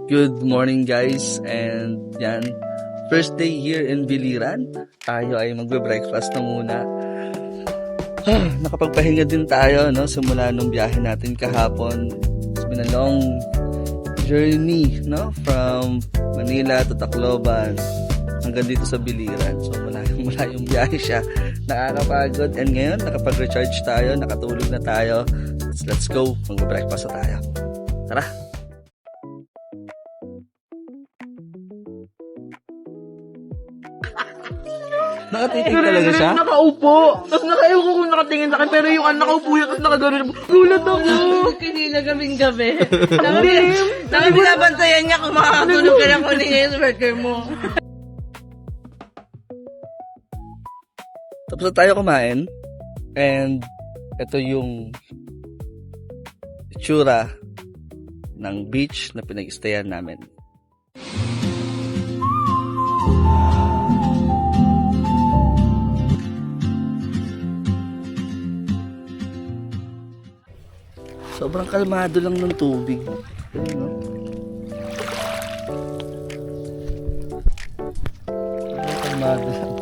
Good morning guys, and yan, first day here in Biliran. Tayo ay magbe-breakfast na muna. Nakapagpahinga din tayo, no? Simula nung biyahe natin kahapon. It's been a long journey, no? From Manila to Tacloban hanggang dito sa Biliran. So malayong biyahe siya. Nakakapagod, and ngayon nakapag-recharge tayo, nakatulog na tayo. Let's go, magbe-breakfast na tayo. Tara! Nakatitig talaga siya? Nakaupo. Tapos nakaiwan ko kung nakatingin sa akin. Pero yung nakaupo yun, tapos nakagano'n. Gulat ako. Kanina gabing gabi. Namin binabantayan niya kung makakatulog ka na kung hindi niya yung worker mo. Tapos na tayo kumain. And ito yung itsura ng beach na pinag-stayan namin. Sobrang kalmado lang ng tubig. Ayun, no? Sobrang kalmado lang.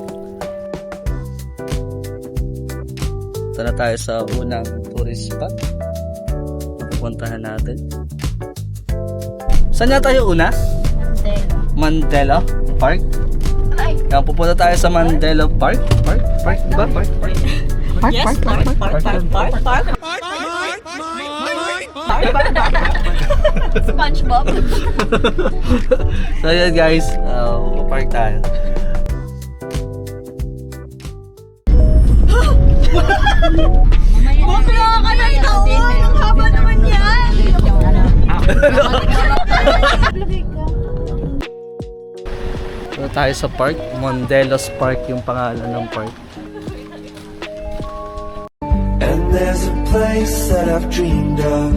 Ito na tayo sa unang tourist spot. Pupuntahan natin. Saan nga tayo una? Mandela Park. Yan, pupunta tayo sa Mandela Park. Park, diba? Park. Yes, park. SpongeBob. So yun guys, park tayo. Bukla ka ng taon! Ang haba naman yan! So tayo sa park, Mondelos Park yung pangalan ng park. And there's a place that I've dreamed of.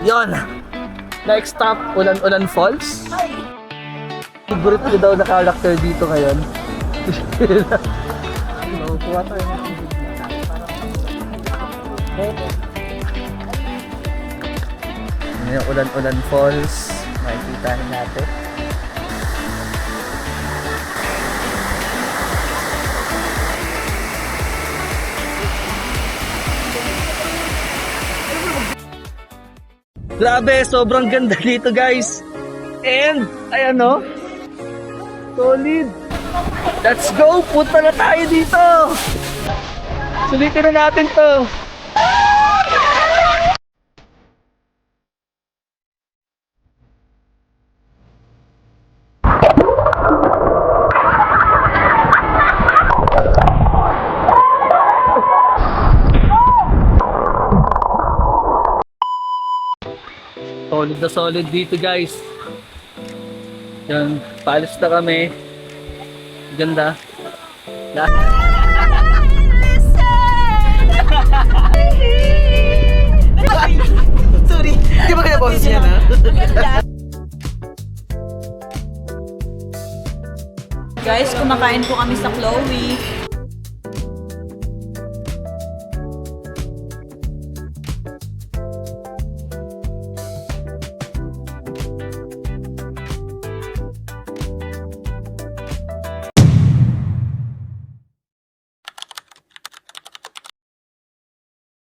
Yon! Next stop, Ulan-Ulan Falls. Favorite ko daw na character dito ngayon. Yan yung Ulan-Ulan Falls. Makikita natin. Grabe, sobrang ganda dito guys. And, ayan o. Solid. Let's go, punta na tayo dito. Sulitin na natin to. Solid na solid dito guys. Yan, paalis na kami. Ganda. Sorry. Hindi ba kaya boses niya na? Guys, kumakain po kami sa Chloe.